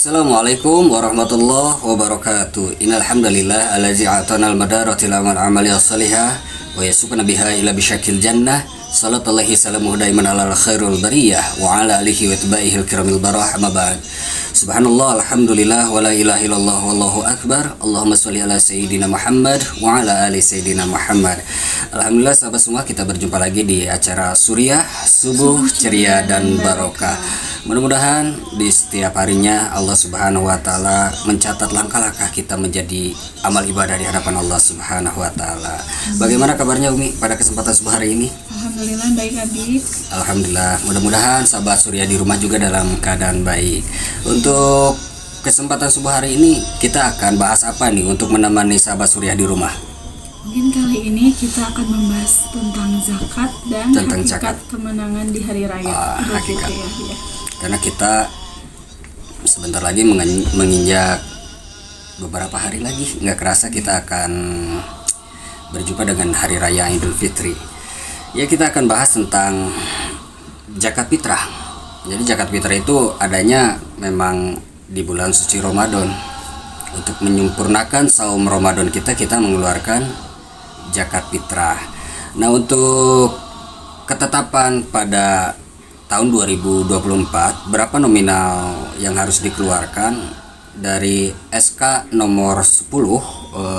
Assalamualaikum warahmatullahi wabarakatuh. Innal hamdalillah allazi a'tana al-madarata ila amali as-salihah wa yasukuna biha ila bisyakil jannah. Sallallahu salamuhu daiman ala khairul bariyah wa ala alihi wa tabi'ihi al-kiramil barah amma ba'd. Subhanallah, alhamdulillah, wa la ilaha illallah, wallahu akbar. Allahumma sholli ala sayyidina Muhammad wa ala ali sayyidina Muhammad. Alhamdulillah sahabat semua, kita berjumpa lagi di acara Suriah Subuh Ceria dan Barokah. Mudah-mudahan di setiap harinya Allah Subhanahu wa taala mencatat langkah-langkah kita menjadi amal ibadah di hadapan Allah Subhanahu wa taala. Bagaimana kabarnya Umi pada kesempatan subuh hari ini? Alhamdulillah baik Habib. Alhamdulillah, mudah-mudahan sahabat Surya di rumah juga dalam keadaan baik. Untuk kesempatan subuh hari ini kita akan bahas apa nih untuk menemani sahabat Surya di rumah? Mungkin kali ini kita akan membahas tentang zakat dan Tentang hakikat zakat. kemenangan di hari raya Idul Hakikat. Fitri ya. Karena kita sebentar lagi menginjak beberapa hari lagi, nggak kerasa kita akan berjumpa dengan hari raya Idul Fitri. Ya, kita akan bahas tentang zakat fitrah. Jadi zakat fitrah itu adanya memang di bulan suci Ramadan. Untuk menyempurnakan saum Ramadan kita mengeluarkan zakat fitrah. Nah, untuk ketetapan pada tahun 2024 berapa nominal yang harus dikeluarkan dari SK nomor 10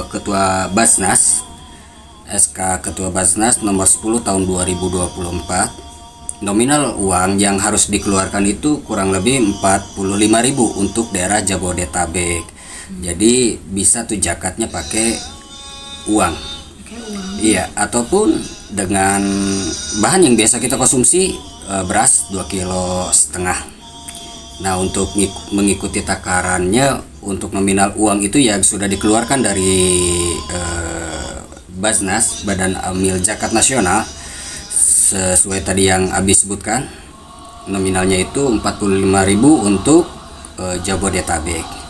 Ketua Basnas, SK Ketua Basnas nomor 10 tahun 2024, nominal uang yang harus dikeluarkan itu kurang lebih 45.000 untuk daerah Jabodetabek. Jadi bisa tuh zakatnya pakai uang. Iya, ataupun dengan bahan yang biasa kita konsumsi, beras 2,5 kilo. Nah, untuk mengikuti takarannya untuk nominal uang itu yang sudah dikeluarkan dari Basnas, Badan Amil Zakat Nasional, sesuai tadi yang Abi sebutkan, nominalnya itu 45.000 untuk Jabodetabek.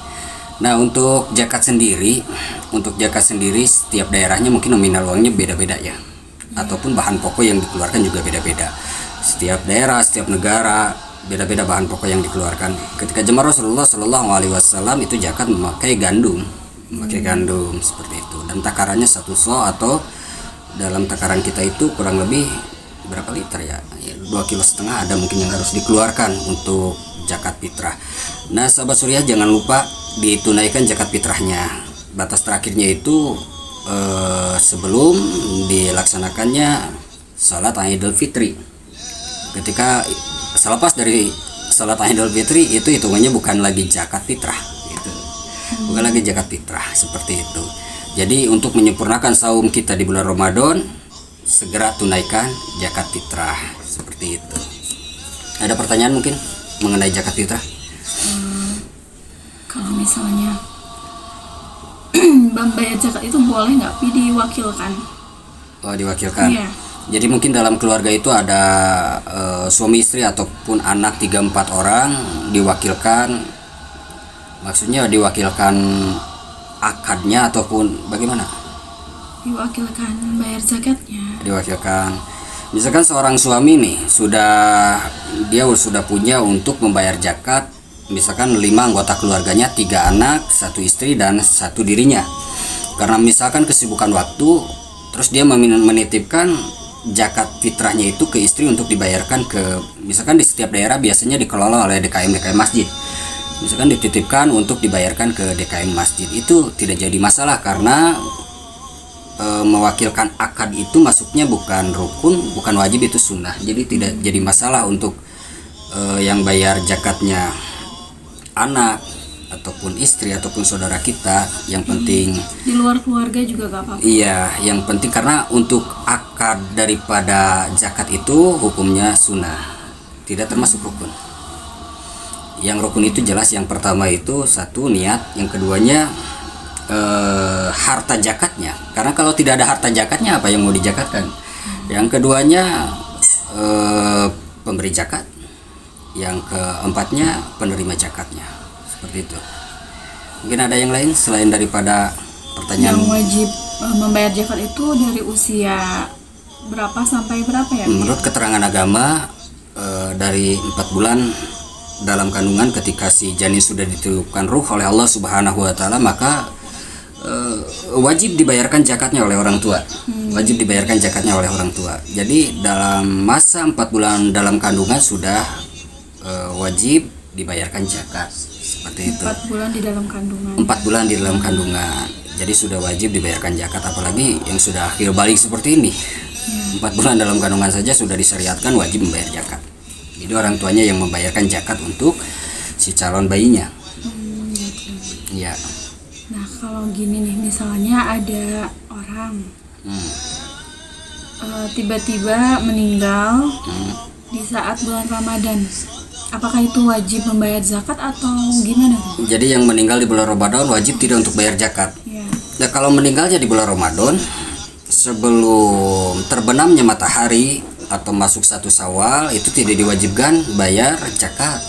Nah, untuk zakat sendiri setiap daerahnya mungkin nominal uangnya beda-beda ya, ataupun bahan pokok yang dikeluarkan juga beda-beda. Setiap daerah, setiap negara beda-beda bahan pokok yang dikeluarkan. Ketika jemaah Rasulullah Shallallahu Alaihi Wasallam itu zakat memakai gandum seperti itu, dan takarannya 1 so, atau dalam takaran kita itu kurang lebih berapa liter ya, 2,5 kilo ada mungkin yang harus dikeluarkan untuk zakat fitrah. Nah, sahabat Surya, jangan lupa ditunaikan zakat fitrahnya. Batas terakhirnya itu sebelum dilaksanakannya salat Idul Fitri. Ketika selepas dari salat Idul Fitri itu hitungannya bukan lagi zakat fitrah gitu. Bukan lagi zakat fitrah seperti itu. Jadi untuk menyempurnakan saum kita di bulan Ramadan, segera tunaikan zakat fitrah seperti itu. Ada pertanyaan mungkin mengenai zakat fitrah? Kalau misalnya bayar zakat itu boleh nggak diwakilkan? Oh, diwakilkan. Iya. Jadi mungkin dalam keluarga itu ada suami istri ataupun anak 3-4 orang diwakilkan. Maksudnya diwakilkan akadnya ataupun bagaimana? Diwakilkan bayar zakatnya. Diwakilkan. Misalkan seorang suami nih dia sudah punya untuk membayar zakat, misalkan 5 anggota keluarganya, 3 anak, 1 istri dan 1 dirinya. Karena misalkan kesibukan waktu, terus dia menitipkan zakat fitrahnya itu ke istri untuk dibayarkan ke, misalkan di setiap daerah biasanya dikelola oleh DKM masjid. Misalkan dititipkan untuk dibayarkan ke DKM masjid, itu tidak jadi masalah karena mewakilkan akad itu masuknya bukan rukun, bukan wajib, itu sunnah. Jadi tidak jadi masalah untuk yang bayar zakatnya anak ataupun istri ataupun saudara kita. Yang penting di luar keluarga juga gak apa-apa. Iya, yang penting karena untuk akad daripada zakat itu hukumnya sunnah, tidak termasuk rukun. Yang rukun itu jelas, yang pertama itu 1 niat, yang keduanya harta zakatnya. Karena kalau tidak ada harta zakatnya apa yang mau dizakatkan? Yang keduanya pemberi zakat. Yang keempatnya penerima zakatnya. Seperti itu. Mungkin ada yang lain selain daripada pertanyaan. Yang wajib membayar zakat itu dari usia berapa sampai berapa ya? Menurut keterangan agama dari 4 bulan dalam kandungan ketika si janin sudah ditiupkan ruh oleh Allah Subhanahu wa taala, maka wajib dibayarkan zakatnya oleh orang tua. Wajib dibayarkan zakatnya oleh orang tua. Jadi dalam masa 4 bulan dalam kandungan sudah wajib dibayarkan zakat. Seperti itu. 4 bulan di dalam kandungan. 4 bulan di dalam kandungan. Jadi sudah wajib dibayarkan zakat, apalagi yang sudah akhir balik seperti ini. 4 bulan dalam kandungan saja sudah disyariatkan wajib membayar zakat. Jadi orang tuanya yang membayarkan zakat untuk si calon bayinya. Gitu. Ya. Nah kalau gini nih, misalnya ada orang tiba-tiba meninggal di saat bulan Ramadan, apakah itu wajib membayar zakat atau gimana tuh? Jadi yang meninggal di bulan Ramadan wajib tidak untuk bayar zakat. Ya. Nah, kalau meninggalnya di bulan Ramadan sebelum terbenamnya matahari atau masuk 1 Syawal itu tidak diwajibkan bayar zakat.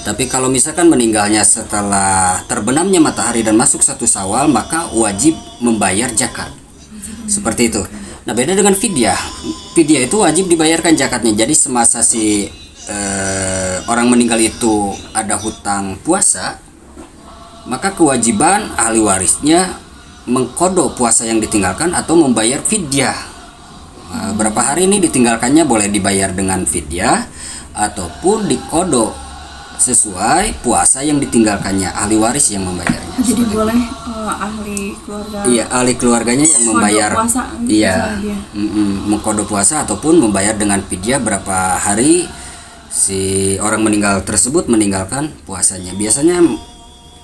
Tapi kalau misalkan meninggalnya setelah terbenamnya matahari dan masuk 1 Syawal, maka wajib membayar zakat. Seperti itu. Nah, beda dengan fidyah. Fidyah itu wajib dibayarkan zakatnya. Jadi semasa si orang meninggal itu ada hutang puasa, maka kewajiban ahli warisnya mengqadha puasa yang ditinggalkan atau membayar fidyah. Berapa hari ini ditinggalkannya boleh dibayar dengan fidyah ataupun diqadha sesuai puasa yang ditinggalkannya, ahli waris yang membayarnya. Jadi boleh ahli keluarga. Iya, ahli keluarganya yang membayar. Puasa, Iya, mengqadha puasa ataupun membayar dengan fidyah berapa hari si orang meninggal tersebut meninggalkan puasanya. Biasanya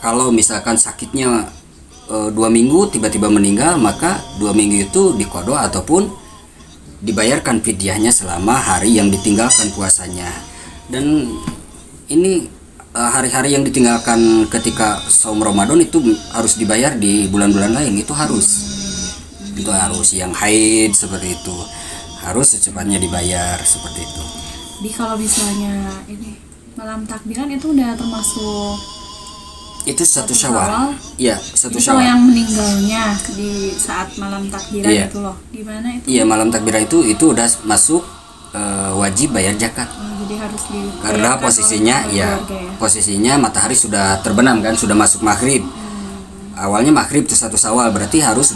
kalau misalkan sakitnya 2 minggu tiba-tiba meninggal, maka 2 minggu itu diqadha ataupun dibayarkan fidyahnya selama hari yang ditinggalkan puasanya. Dan ini hari-hari yang ditinggalkan ketika saum Ramadan itu harus dibayar di bulan-bulan lain. Itu harus yang haid seperti itu harus secepatnya dibayar seperti itu. Jadi kalau misalnya ini malam takbiran itu udah termasuk itu 1 Syawal. Iya, 1 Jadi Syawal. kalau yang meninggalnya di saat malam takbiran Iya. itu loh, gimana itu? Iya, malam takbiran itu udah masuk wajib bayar zakat. Jadi harus Karena posisinya posisinya matahari sudah terbenam kan, sudah masuk maghrib. Awalnya maghrib itu 1 Syawal, berarti harus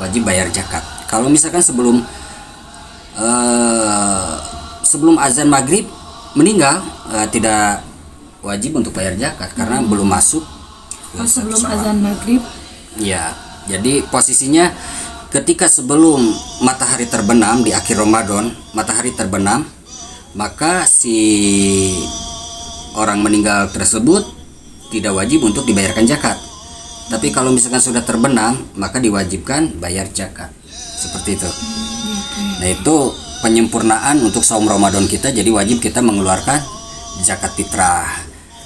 wajib bayar zakat. Kalau misalkan sebelum azan maghrib meninggal, tidak wajib untuk bayar zakat karena belum masuk sebelum azan maghrib. Ya, jadi posisinya ketika sebelum matahari terbenam di akhir Ramadan, matahari terbenam, maka si orang meninggal tersebut tidak wajib untuk dibayarkan zakat. Tapi kalau misalkan sudah terbenam, maka diwajibkan bayar zakat. Seperti itu. Nah, itu penyempurnaan untuk saum Ramadan kita. Jadi wajib kita mengeluarkan zakat fitrah,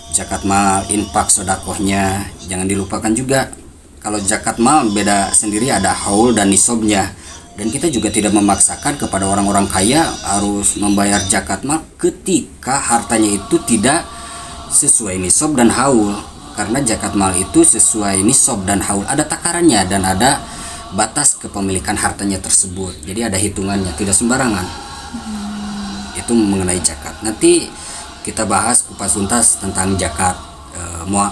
zakat mal, infak, sedekahnya. Jangan dilupakan juga. Kalau zakat mal beda sendiri, ada haul dan nisabnya. Dan kita juga tidak memaksakan kepada orang-orang kaya harus membayar zakat mal ketika hartanya itu tidak sesuai nisab dan haul. Karena zakat mal itu sesuai nisab dan haul, ada takarannya dan ada batas kepemilikan hartanya tersebut. Jadi ada hitungannya, tidak sembarangan. Itu mengenai zakat. Nanti kita bahas kupas tuntas tentang zakat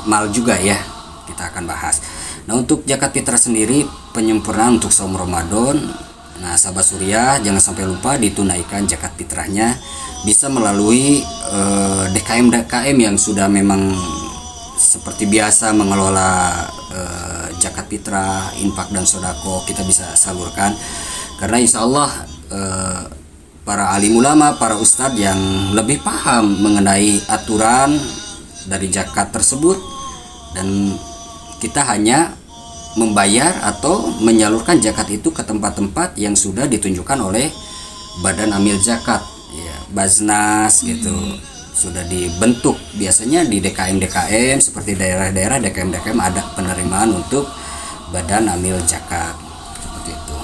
mal juga ya. Kita akan bahas. Nah, untuk zakat fitrah sendiri penyempurnaan untuk saum Ramadan. Nah, sahabat Surya jangan sampai lupa ditunaikan zakat fitrahnya bisa melalui DKM yang sudah memang seperti biasa mengelola zakat fitrah, infak dan sodako. Kita bisa salurkan karena insya Allah para alim ulama, para ustadz yang lebih paham mengenai aturan dari zakat tersebut, dan kita hanya membayar atau menyalurkan zakat itu ke tempat-tempat yang sudah ditunjukkan oleh Badan Amil Zakat ya, Baznas gitu. Sudah dibentuk biasanya di DKM seperti daerah-daerah DKM ada penerimaan untuk Badan Amil Zakat seperti itu.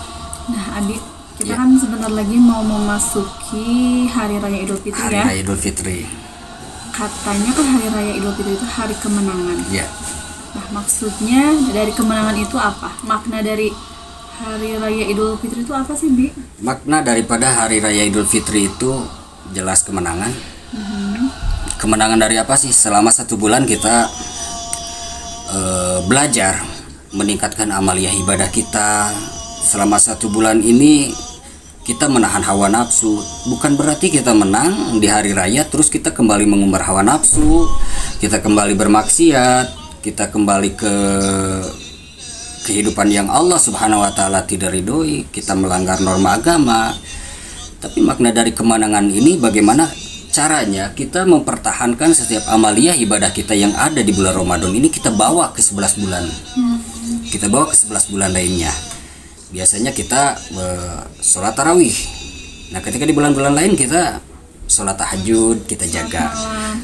Nah, Adik, kita kan sebentar lagi mau memasuki Hari Raya Idul Fitri Hari Raya Idul Fitri. Katanya kan Hari Raya Idul Fitri itu hari kemenangan. Ya. Nah, maksudnya dari kemenangan itu apa? Makna dari Hari Raya Idul Fitri itu apa sih, Bi? Makna daripada Hari Raya Idul Fitri itu jelas kemenangan. kemenangan dari apa sih? Selama 1 bulan kita belajar meningkatkan amaliyah ibadah kita. Selama 1 bulan ini kita menahan hawa nafsu. Bukan berarti kita menang di hari raya terus kita kembali mengumbar hawa nafsu, kita kembali bermaksiat, kita kembali ke kehidupan yang Allah Subhanahu wa taala tidak ridhoi, kita melanggar norma agama. Tapi makna dari kemenangan ini bagaimana caranya kita mempertahankan setiap amaliyah ibadah kita yang ada di bulan Ramadan ini, kita bawa ke 11 bulan. Kita bawa ke 11 bulan lainnya. Biasanya kita sholat tarawih. Nah, ketika di bulan-bulan lain kita sholat tahajud, kita jaga.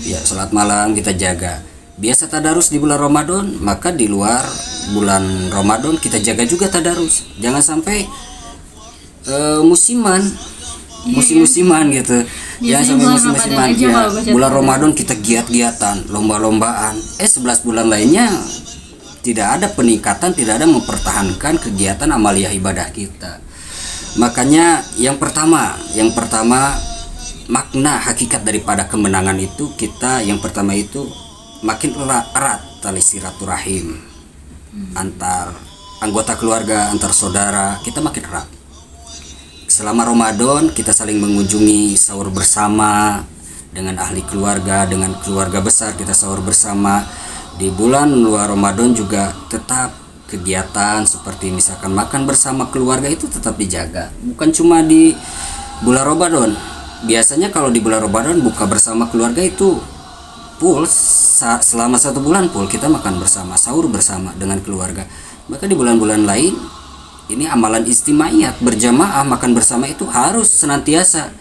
Ya, sholat malam kita jaga. Biasa tadarus di bulan Ramadan, maka di luar bulan Ramadan kita jaga juga tadarus. Jangan sampai musim-musiman gitu. Jangan sampai musim-musiman ya. Bulan Ramadan kita giat-giatan, lomba-lombaan. 11 bulan lainnya tidak ada peningkatan, tidak ada mempertahankan kegiatan amaliyah ibadah kita. Makanya yang pertama makna hakikat daripada kemenangan itu, kita yang pertama itu makin erat tali silaturahim antar anggota keluarga, antar saudara, kita makin erat. Selama Ramadan kita saling mengunjungi, sahur bersama dengan ahli keluarga, dengan keluarga besar kita sahur bersama. Di bulan luar Ramadan juga tetap kegiatan seperti misalkan makan bersama keluarga itu tetap dijaga. Bukan cuma di bulan Ramadan. Biasanya kalau di bulan Ramadan buka bersama keluarga itu full, selama 1 bulan full kita makan bersama, sahur bersama dengan keluarga. Maka di bulan-bulan lain ini amalan istimaiyat, berjamaah makan bersama itu harus senantiasa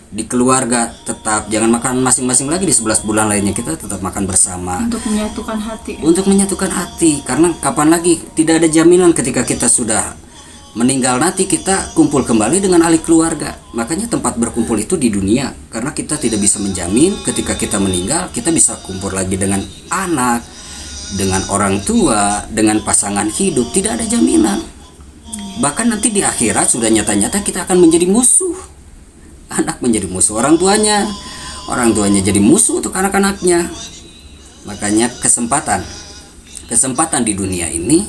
di keluarga. Tetap jangan makan masing-masing lagi di 11 bulan lainnya, kita tetap makan bersama untuk menyatukan hati. Untuk menyatukan hati, karena kapan lagi, tidak ada jaminan ketika kita sudah meninggal nanti kita kumpul kembali dengan ahli keluarga. Makanya tempat berkumpul itu di dunia, karena kita tidak bisa menjamin ketika kita meninggal kita bisa kumpul lagi dengan anak, dengan orang tua, dengan pasangan hidup. Tidak ada jaminan. Bahkan nanti di akhirat sudah nyata-nyata kita akan menjadi musuh. Anak menjadi musuh orang tuanya jadi musuh untuk anak-anaknya. Makanya kesempatan di dunia ini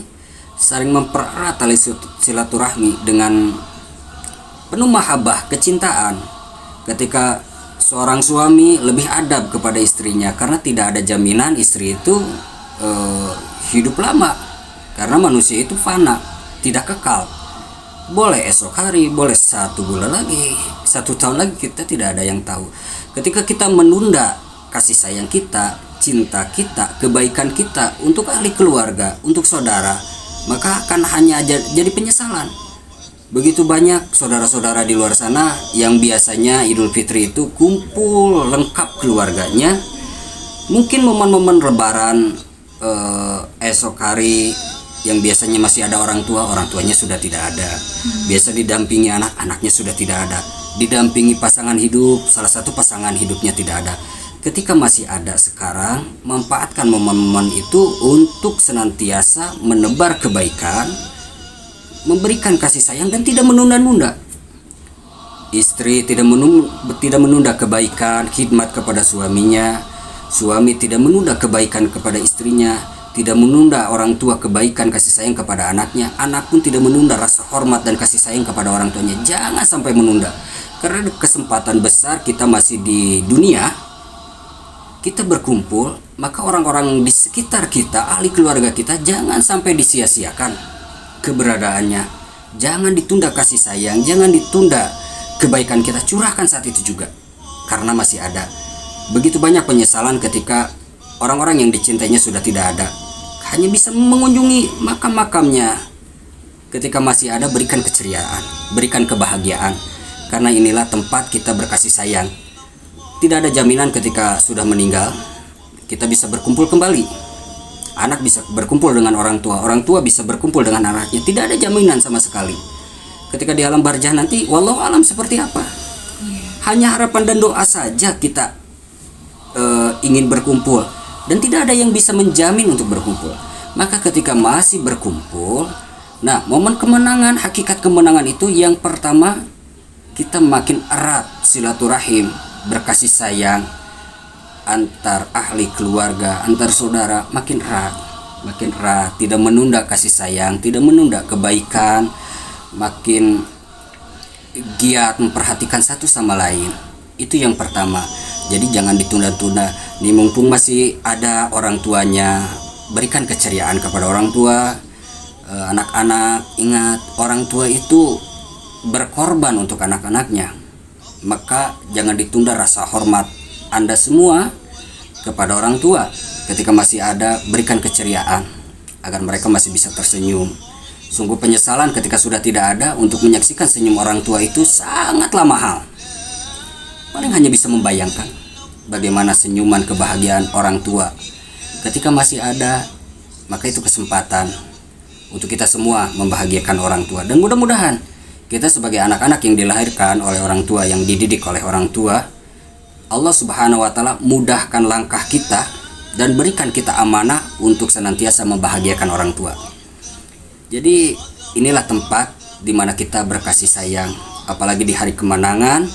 saling mempererat tali silaturahmi dengan penuh mahabbah, kecintaan. Ketika seorang suami lebih adab kepada istrinya, karena tidak ada jaminan istri itu hidup lama, karena manusia itu fana, tidak kekal. Boleh esok hari, boleh 1 bulan lagi, 1 tahun lagi, kita tidak ada yang tahu. Ketika kita menunda kasih sayang kita, cinta kita, kebaikan kita untuk ahli keluarga, untuk saudara, maka akan hanya jadi penyesalan. Begitu banyak saudara-saudara di luar sana yang biasanya Idul Fitri itu kumpul lengkap keluarganya. Mungkin momen-momen Lebaran, esok hari yang biasanya masih ada orang tuanya sudah tidak ada. Biasa didampingi anak-anaknya sudah tidak ada. Didampingi pasangan hidup, salah satu pasangan hidupnya tidak ada. Ketika masih ada sekarang, manfaatkan momen-momen itu untuk senantiasa menebar kebaikan, memberikan kasih sayang, dan tidak menunda-nunda. Istri tidak menunda kebaikan, khidmat kepada suaminya. Suami tidak menunda kebaikan kepada istrinya. Tidak menunda orang tua kebaikan kasih sayang kepada anaknya. Anak pun tidak menunda rasa hormat dan kasih sayang kepada orang tuanya. Jangan sampai menunda, karena kesempatan besar kita masih di dunia, kita berkumpul. Maka orang-orang di sekitar kita, ahli keluarga kita, jangan sampai disia-siakan keberadaannya. Jangan ditunda kasih sayang, jangan ditunda kebaikan kita. Curahkan saat itu juga, karena masih ada. Begitu banyak penyesalan ketika orang-orang yang dicintainya sudah tidak ada. Hanya bisa mengunjungi makam-makamnya. Ketika masih ada, berikan keceriaan, berikan kebahagiaan, karena inilah tempat kita berkasih sayang. Tidak ada jaminan ketika sudah meninggal kita bisa berkumpul kembali. Anak bisa berkumpul dengan orang tua bisa berkumpul dengan anaknya. Tidak ada jaminan sama sekali. Ketika di alam barzah nanti, wallahu alam seperti apa. Hanya harapan dan doa saja kita ingin berkumpul, dan tidak ada yang bisa menjamin untuk berkumpul. Maka ketika masih berkumpul, nah, momen kemenangan, hakikat kemenangan itu yang pertama, kita makin erat silaturahim, berkasih sayang antar ahli keluarga, antar saudara makin erat, tidak menunda kasih sayang, tidak menunda kebaikan, makin giat memperhatikan satu sama lain. Itu yang pertama. Jadi jangan ditunda-tunda. Nih mumpung masih ada orang tuanya, berikan keceriaan kepada orang tua. Anak-anak, ingat orang tua itu berkorban untuk anak-anaknya. Maka jangan ditunda rasa hormat Anda semua kepada orang tua. Ketika masih ada, berikan keceriaan agar mereka masih bisa tersenyum. Sungguh penyesalan ketika sudah tidak ada. Untuk menyaksikan senyum orang tua itu sangatlah mahal. Paling hanya bisa membayangkan bagaimana senyuman kebahagiaan orang tua ketika masih ada. Maka itu kesempatan untuk kita semua membahagiakan orang tua. Dan mudah-mudahan kita sebagai anak-anak yang dilahirkan oleh orang tua, yang dididik oleh orang tua, Allah Subhanahu wa Ta'ala mudahkan langkah kita dan berikan kita amanah untuk senantiasa membahagiakan orang tua. Jadi inilah tempat di mana kita berkasih sayang. Apalagi di hari kemenangan,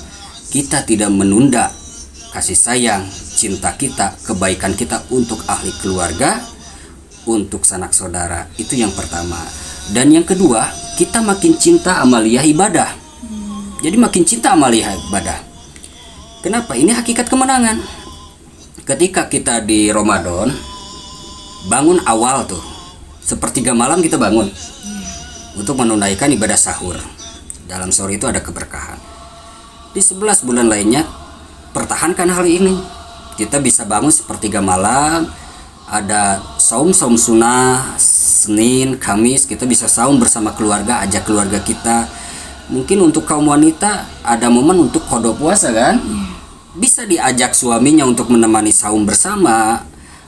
kita tidak menunda kasih sayang, cinta kita, kebaikan kita untuk ahli keluarga, untuk sanak saudara. Itu yang pertama. Dan yang kedua, kita makin cinta amaliyah ibadah. Jadi makin cinta amaliyah ibadah. Kenapa? Ini hakikat kemenangan. Ketika kita di Ramadan, bangun awal tuh, sepertiga malam kita bangun untuk menunaikan ibadah sahur. Dalam sahur itu ada keberkahan. Di 11 bulan lainnya, pertahankan hal ini. Kita bisa bangun sepertiga malam, ada saum sunnah, Senin, Kamis, kita bisa saum bersama keluarga, ajak keluarga kita. Mungkin untuk kaum wanita ada momen untuk qada puasa kan? Bisa diajak suaminya untuk menemani saum bersama,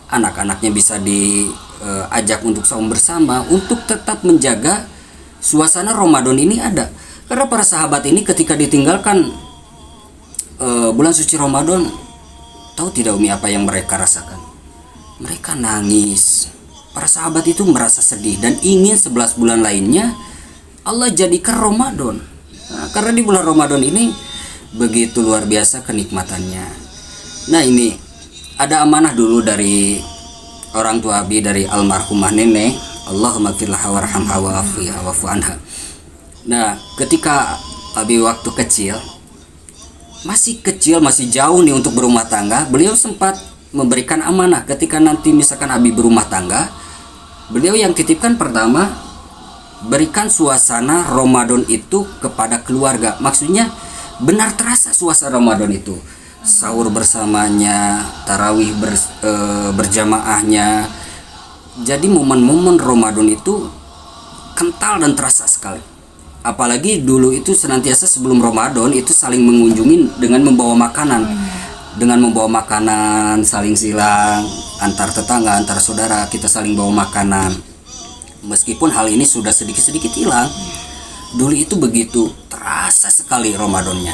anak-anaknya bisa diajak untuk saum bersama, untuk tetap menjaga suasana Ramadan ini ada. Karena para sahabat ini ketika ditinggalkan bulan suci Ramadan, tahu tidak Umi apa yang mereka rasakan? Mereka nangis. Para sahabat itu merasa sedih dan ingin 11 bulan lainnya Allah jadikan Ramadan. Nah, karena di bulan Ramadan ini begitu luar biasa kenikmatannya. Nah, ini ada amanah dulu dari orang tua Abi, dari almarhumah nenek. Allahumma firlaha warhamha wa'afiha wa'fu anha. Nah, ketika Abi waktu kecil, masih jauh nih untuk berumah tangga, beliau sempat memberikan amanah. Ketika nanti misalkan Abi berumah tangga, beliau yang titipkan pertama, berikan suasana Ramadan itu kepada keluarga. Maksudnya benar terasa suasana Ramadan itu, sahur bersamanya, tarawih berjamaahnya. Jadi momen-momen Ramadan itu kental dan terasa sekali. Apalagi dulu itu senantiasa sebelum Ramadan itu saling mengunjungi dengan membawa makanan. Dengan membawa makanan, saling silang antar tetangga, antar saudara, kita saling bawa makanan. Meskipun hal ini sudah sedikit-sedikit hilang, dulu itu begitu terasa sekali Ramadannya.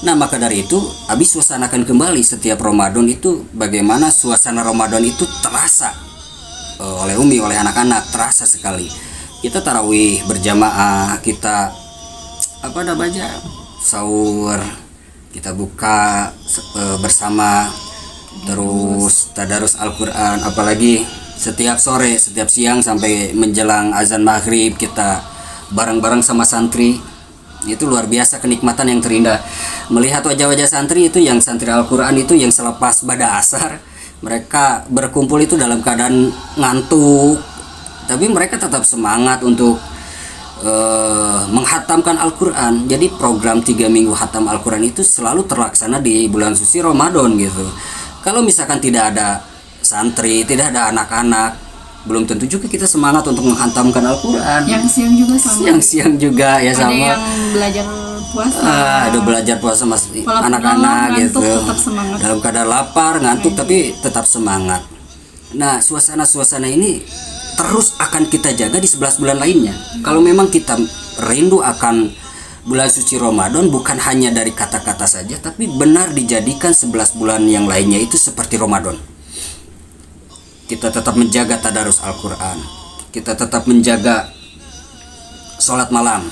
Nah, maka dari itu Abi suasanakan kembali setiap Ramadan itu, bagaimana suasana Ramadan itu terasa oleh Umi, oleh anak-anak, terasa sekali. Kita tarawih berjamaah, kita sahur, kita buka bersama, terus tadarus Al-Quran. Apalagi setiap sore, setiap siang sampai menjelang azan maghrib kita bareng-bareng sama santri. Itu luar biasa kenikmatan yang terindah. Melihat wajah-wajah santri itu, yang santri Al-Quran itu yang selepas bada asar, mereka berkumpul itu dalam keadaan ngantuk, tapi mereka tetap semangat untuk menghatamkan Al-Quran. Jadi program 3 minggu hatam Al-Quran itu selalu terlaksana di bulan suci Ramadan gitu. Kalau misalkan tidak ada santri, tidak ada anak-anak, belum tentu juga kita semangat untuk menghatamkan Al-Quran. Yang siang juga sama. Yang siang juga ya ada sama. Ada yang belajar puasa. Ada belajar puasa masih walaupun anak-anak gitu. Tetap semangat. Dalam keadaan lapar, ngantuk, tapi tetap semangat. Nah, suasana-suasana ini terus akan kita jaga di 11 bulan lainnya. Kalau memang kita rindu akan bulan suci Ramadan, bukan hanya dari kata-kata saja, tapi benar dijadikan 11 bulan yang lainnya itu seperti Ramadan. Kita tetap menjaga tadarus Al-Quran, kita tetap menjaga sholat malam.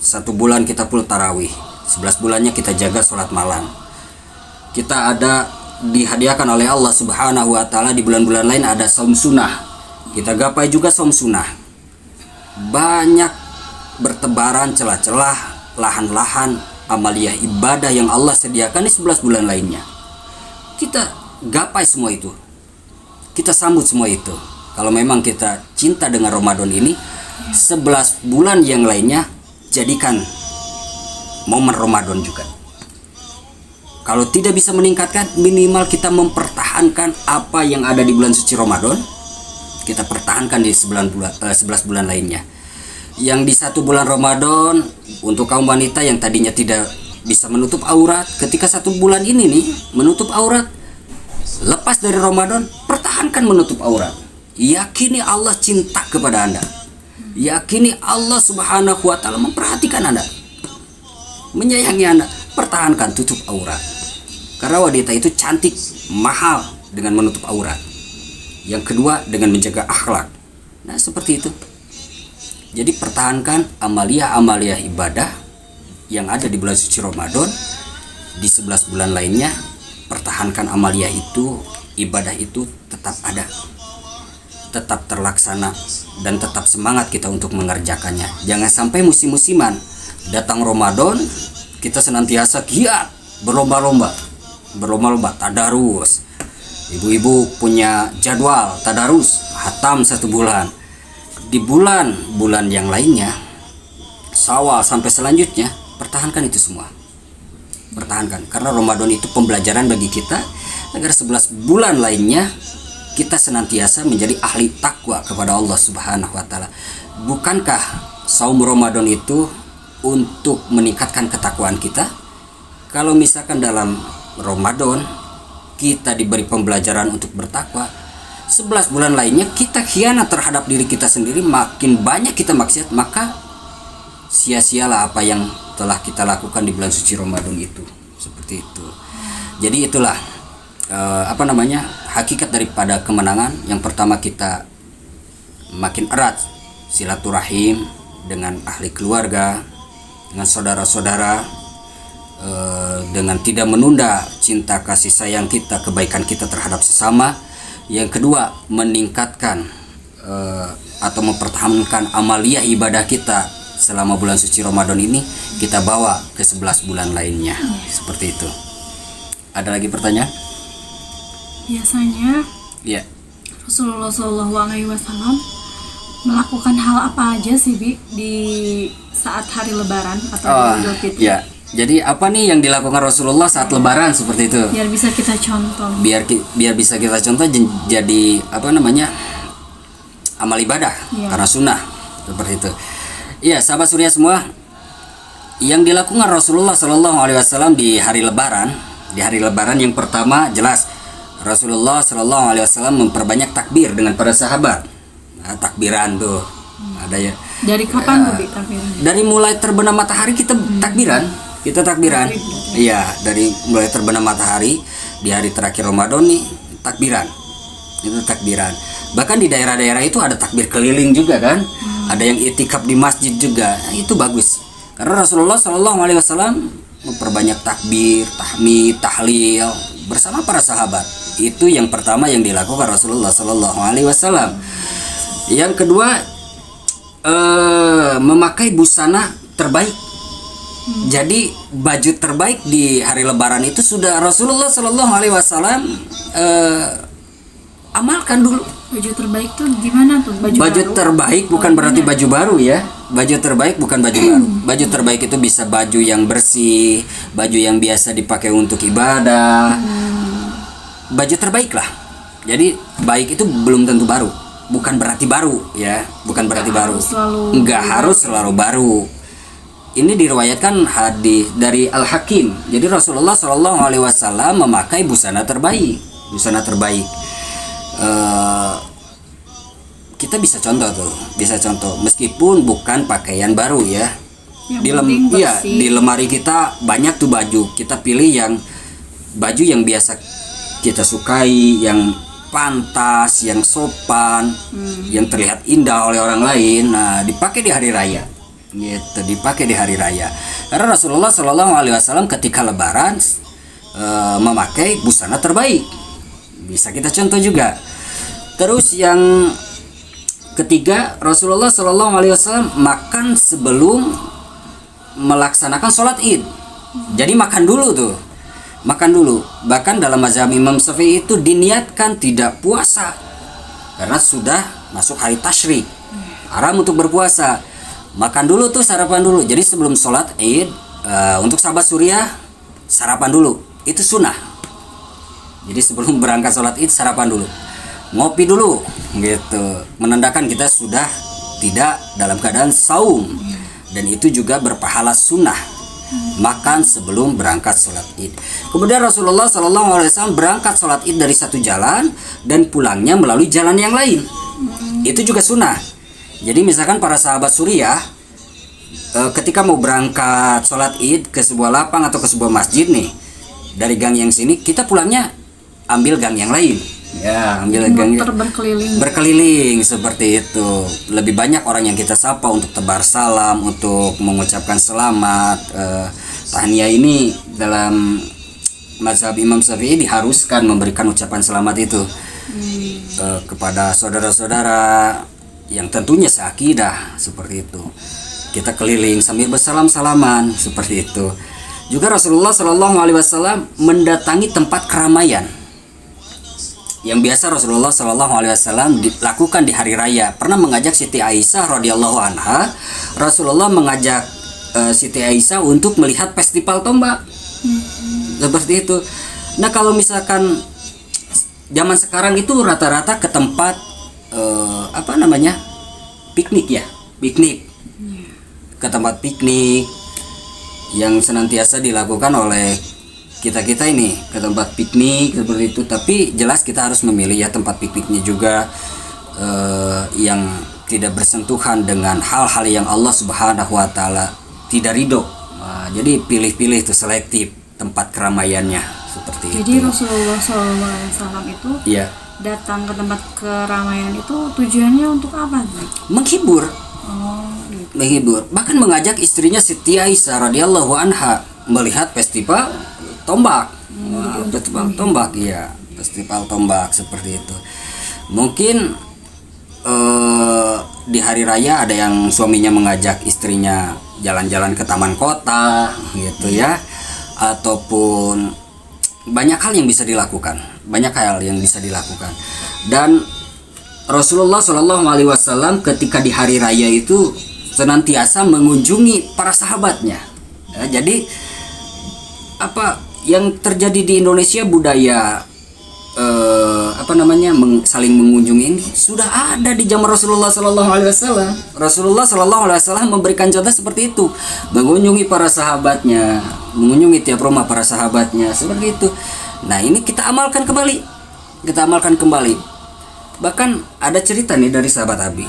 1 bulan kita full tarawih, 11 bulannya kita jaga sholat malam. Kita ada dihadiahkan oleh Allah Subhanahu wa taala di bulan-bulan lain ada saum sunnah. Kita gapai juga saum sunnah. Banyak bertebaran celah-celah, lahan-lahan amaliyah ibadah yang Allah sediakan di 11 bulan lainnya. Kita gapai semua itu. Kita sambut semua itu. Kalau memang kita cinta dengan Ramadan ini, 11 bulan yang lainnya jadikan momen Ramadan juga. Kalau tidak bisa meningkatkan, minimal kita mempertahankan apa yang ada di bulan suci Ramadan. Kita pertahankan di 11 bulan lainnya. Yang di 1 bulan Ramadan untuk kaum wanita yang tadinya tidak bisa menutup aurat, ketika 1 bulan ini nih menutup aurat, lepas dari Ramadan, pertahankan menutup aurat. Yakini Allah cinta kepada Anda. Yakini Allah Subhanahu wa taala memperhatikan Anda, menyayangi Anda. Pertahankan tutup aurat. Karena wanita itu cantik, mahal dengan menutup aurat. Yang kedua dengan menjaga akhlak. Nah, seperti itu. Jadi pertahankan amaliyah ibadah yang ada di bulan suci Ramadan. Di 11 bulan lainnya, pertahankan amaliyah itu, ibadah itu tetap ada, tetap terlaksana, dan tetap semangat kita untuk mengerjakannya. Jangan sampai musim-musiman datang Ramadan kita senantiasa giat berlomba-lomba tadarus. Ibu-ibu punya jadwal tadarus hatam 1 bulan. Di bulan yang lainnya, Syawal sampai selanjutnya, pertahankan itu semua. Pertahankan, karena Ramadan itu pembelajaran bagi kita agar 11 bulan lainnya kita senantiasa menjadi ahli takwa kepada Allah Subhanahu wa taala. Bukankah saum Ramadan itu untuk meningkatkan ketakwaan kita? Kalau misalkan dalam Ramadan kita diberi pembelajaran untuk bertakwa, 11 bulan lainnya kita khianat terhadap diri kita sendiri, makin banyak kita maksiat, maka sia-sialah apa yang telah kita lakukan di bulan suci Ramadan itu. Seperti itu. Jadi itulah hakikat daripada kemenangan. Yang pertama, kita makin erat silaturahim dengan ahli keluarga, dengan saudara-saudara, dengan tidak menunda cinta kasih sayang kita, kebaikan kita terhadap sesama. Yang kedua, meningkatkan atau mempertahankan amaliyah ibadah kita selama bulan suci Ramadan ini, kita bawa ke 11 bulan lainnya. Seperti itu. Ada lagi pertanyaan? Biasanya Ya. Rasulullah SAW melakukan hal apa aja sih, Bi, di saat hari Lebaran atau Idul Fitri? Ya. Jadi apa nih yang dilakukan Rasulullah saat Lebaran seperti itu? Biar bisa kita contoh. Biar bisa kita contoh, jadi amal ibadah, karena sunnah seperti itu. Iya, sahabat Surya semua, yang dilakukan Rasulullah SAW di hari Lebaran yang pertama, jelas Rasulullah SAW memperbanyak takbir dengan para sahabat. Nah, takbiran tuh ada ya. Dari kapan tuh takbiran? Dari mulai terbenam matahari kita takbiran. Iya, dari mulai terbenam matahari di hari terakhir Ramadan nih takbiran. Itu takbiran. Bahkan di daerah-daerah itu ada takbir keliling juga kan. Ada yang itikaf di masjid juga. Nah, itu bagus. Karena Rasulullah SAW memperbanyak takbir, tahmid, tahlil bersama para sahabat. Itu yang pertama yang dilakukan Rasulullah SAW. Yang kedua, memakai busana terbaik. Jadi baju terbaik di hari Lebaran itu sudah Rasulullah SAW amalkan dulu. Baju terbaik tuh gimana tuh? Baju terbaik bukan berarti baju baru ya. Baju terbaik bukan baju baru. Baju terbaik itu bisa baju yang bersih, baju yang biasa dipakai untuk ibadah. Baju terbaik lah. Jadi baik itu belum tentu baru. Bukan berarti baru ya. Bukan berarti baru. Enggak harus selalu baru. Ini diriwayatkan hadis dari Al-Hakim. Jadi Rasulullah SAW memakai busana terbaik. Kita bisa contoh meskipun bukan pakaian baru ya. Di lemari kita banyak tuh baju. Kita pilih baju yang biasa kita sukai, yang pantas, yang sopan, yang terlihat indah oleh orang lain. Nah, dipakai di hari raya. Karena Rasulullah SAW ketika Lebaran memakai busana terbaik. Bisa kita contoh juga. Terus yang ketiga, Rasulullah Shallallahu Alaihi Wasallam makan sebelum melaksanakan sholat id. Jadi makan dulu tuh, makan dulu. Bahkan dalam mazhab Imam Syafi'i itu diniatkan tidak puasa karena sudah masuk hari tasyrik, haram untuk berpuasa. Makan dulu tuh, sarapan dulu. Jadi sebelum sholat id, untuk sahabat Surya sarapan dulu, itu sunnah. Jadi sebelum berangkat sholat id sarapan dulu, ngopi dulu gitu, menandakan kita sudah tidak dalam keadaan saum, dan itu juga berpahala sunnah makan sebelum berangkat sholat id. Kemudian Rasulullah SAW berangkat sholat id dari satu jalan dan pulangnya melalui jalan yang lain, itu juga sunnah. Jadi misalkan para sahabat Surya ketika mau berangkat sholat id ke sebuah lapang atau ke sebuah masjid nih, dari gang yang sini kita pulangnya ambil gang yang lain. Ya, ambil gang berkeliling seperti itu. Lebih banyak orang yang kita sapa untuk tebar salam, untuk mengucapkan selamat. Tahniah ini dalam mazhab Imam Syafi'i diharuskan memberikan ucapan selamat itu kepada saudara-saudara yang tentunya seakidah, seperti itu. Kita keliling sambil bersalam-salaman seperti itu. Juga Rasulullah Shallallahu Alaihi Wasallam mendatangi tempat keramaian yang biasa Rasulullah SAW dilakukan di hari raya. Pernah mengajak Siti Aisyah radhiyallahu anha, Rasulullah mengajak Siti Aisyah untuk melihat festival tombak, seperti itu. Nah kalau misalkan zaman sekarang itu rata-rata ke tempat piknik ya, piknik, ke tempat piknik yang senantiasa dilakukan oleh kita ini, ke tempat piknik seperti itu. Tapi jelas kita harus memilih ya tempat pikniknya juga yang tidak bersentuhan dengan hal-hal yang Allah Subhanahu wa taala tidak ridho. Jadi pilih-pilih itu, selektif tempat keramaiannya seperti jadi itu. Rasulullah SAW itu Iya. datang ke tempat keramaian itu tujuannya untuk apa sih? Menghibur. Gitu. Menghibur. Bahkan mengajak istrinya Siti Aisyah radhiyallahu anha melihat festival tombak. Festival tombak, iya, festival tombak seperti itu. Mungkin di hari raya ada yang suaminya mengajak istrinya jalan-jalan ke taman kota gitu ya, ataupun banyak hal yang bisa dilakukan, dan Rasulullah Shallallahu Alaihi Wasallam ketika di hari raya itu senantiasa mengunjungi para sahabatnya. Jadi yang terjadi di Indonesia, budaya saling mengunjungi ini sudah ada di zaman Rasulullah Sallallahu Alaihi Wasallam. Rasulullah Sallallahu Alaihi Wasallam memberikan contoh seperti itu, mengunjungi para sahabatnya, mengunjungi tiap rumah para sahabatnya seperti itu. Nah ini kita amalkan kembali. Bahkan ada cerita nih dari sahabat Abi,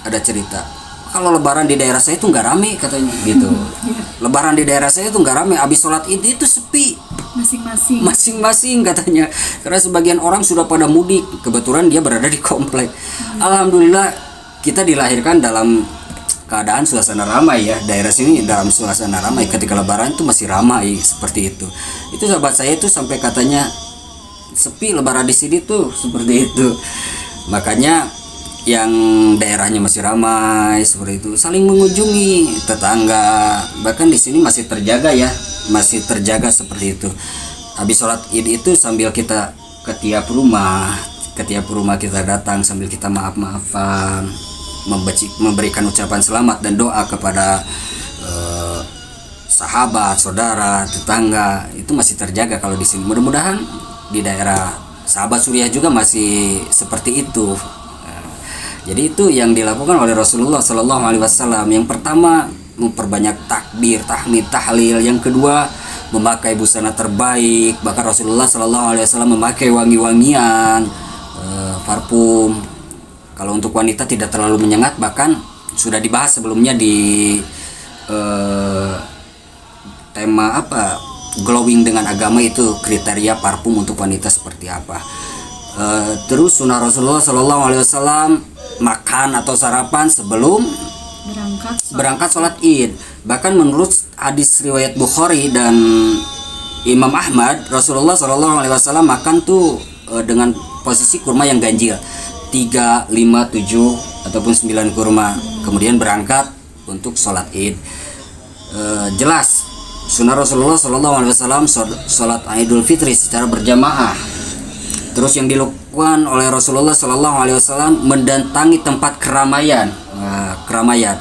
ada cerita kalau lebaran di daerah saya itu nggak rame katanya gitu. Lebaran di daerah saya itu nggak rame, habis sholat id itu sepi, masing-masing katanya, karena sebagian orang sudah pada mudik. Kebetulan dia berada di komplek. Alhamdulillah kita dilahirkan dalam keadaan suasana ramai ya, daerah sini dalam suasana ramai. Ketika lebaran itu masih ramai seperti itu. Itu sahabat saya itu sampai katanya sepi lebaran di sini tuh seperti itu. Makanya yang daerahnya masih ramai seperti itu saling mengunjungi tetangga. Bahkan di sini masih terjaga seperti itu. Habis sholat id itu sambil kita ke tiap rumah kita datang sambil kita maaf-maafan, memberikan ucapan selamat dan doa kepada sahabat, saudara, tetangga. Itu masih terjaga kalau di sini. Mudah-mudahan di daerah sahabat Surya juga masih seperti itu. Jadi itu yang dilakukan oleh Rasulullah Sallallahu Alaihi Wasallam. Yang pertama memperbanyak takbir, tahmid, tahlil. Yang kedua memakai busana terbaik. Bahkan Rasulullah Sallallahu Alaihi Wasallam memakai wangi-wangian, parfum. Kalau untuk wanita tidak terlalu menyengat, bahkan sudah dibahas sebelumnya di tema glowing dengan agama, itu kriteria parfum untuk wanita seperti apa. Terus sunnah Rasulullah Sallallahu Alaihi Wasallam makan atau sarapan sebelum berangkat sholat id. Bahkan menurut hadis riwayat Bukhari dan Imam Ahmad, Rasulullah Shallallahu Alaihi Wasallam makan tuh dengan posisi kurma yang ganjil 3, 5, 7 ataupun 9 kurma, kemudian berangkat untuk sholat id. Jelas sunnah Rasulullah Shallallahu Alaihi Wasallam sholat Idul Fitri secara berjamaah. Terus yang dilakukan oleh Rasulullah Shallallahu Alaihi Wasallam mendatangi tempat keramaian, keramaian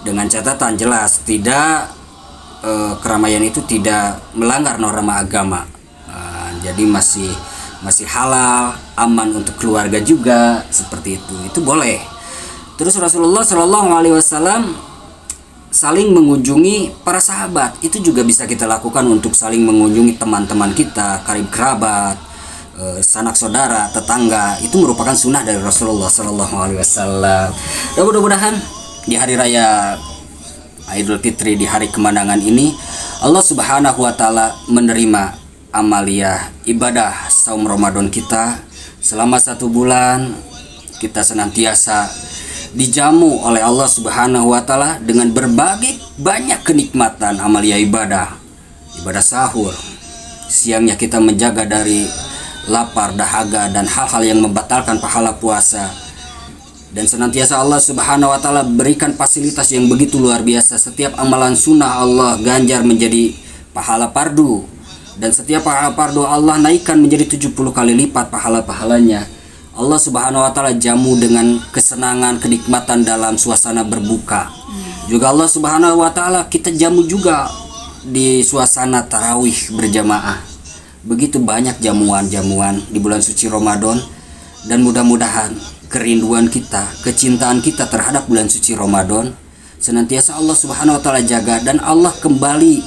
dengan catatan jelas tidak keramaian itu tidak melanggar norma agama. Jadi masih halal, aman untuk keluarga juga, seperti itu boleh. Terus Rasulullah Shallallahu Alaihi Wasallam saling mengunjungi para sahabat, itu juga bisa kita lakukan untuk saling mengunjungi teman-teman kita, karib kerabat, sanak saudara, tetangga. Itu merupakan sunnah dari Rasulullah Shallallahu Alaihi Wasallam. Dan mudah-mudahan di hari raya Idul Fitri, di hari kemenangan ini, Allah Subhanahu Wa Taala menerima amaliyah ibadah saum Ramadan kita selama 1 bulan. Kita senantiasa dijamu oleh Allah Subhanahu Wa Taala dengan berbagai banyak kenikmatan amaliyah ibadah sahur. Siangnya kita menjaga dari lapar, dahaga, dan hal-hal yang membatalkan pahala puasa. Dan senantiasa Allah Subhanahu Wa Taala berikan fasilitas yang begitu luar biasa. Setiap amalan sunnah Allah ganjar menjadi pahala fardu, dan setiap pahala fardu Allah naikkan menjadi 70 kali lipat pahala-pahalanya. Allah Subhanahu Wa Taala jamu dengan kesenangan, kenikmatan dalam suasana berbuka. Juga Allah Subhanahu Wa Taala kita jamu juga di suasana tarawih berjamaah. Begitu banyak jamuan-jamuan di bulan suci Ramadan, dan mudah-mudahan kerinduan kita, kecintaan kita terhadap bulan suci Ramadan senantiasa Allah Subhanahu Wa Taala jaga, dan Allah kembali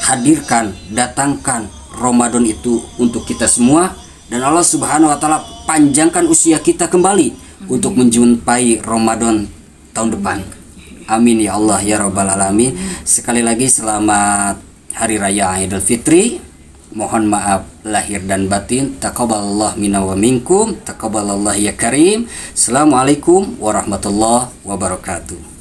hadirkan, datangkan Ramadan itu untuk kita semua, dan Allah Subhanahu Wa Taala panjangkan usia kita kembali untuk menjumpai Ramadan tahun depan. Amin ya Allah ya Rabbal Alamin. Sekali lagi selamat Hari Raya Idul Fitri. Mohon maaf lahir dan batin. Taqabbalallah minna wa minkum. Taqabbalallah ya karim. Assalamualaikum warahmatullahi wabarakatuh.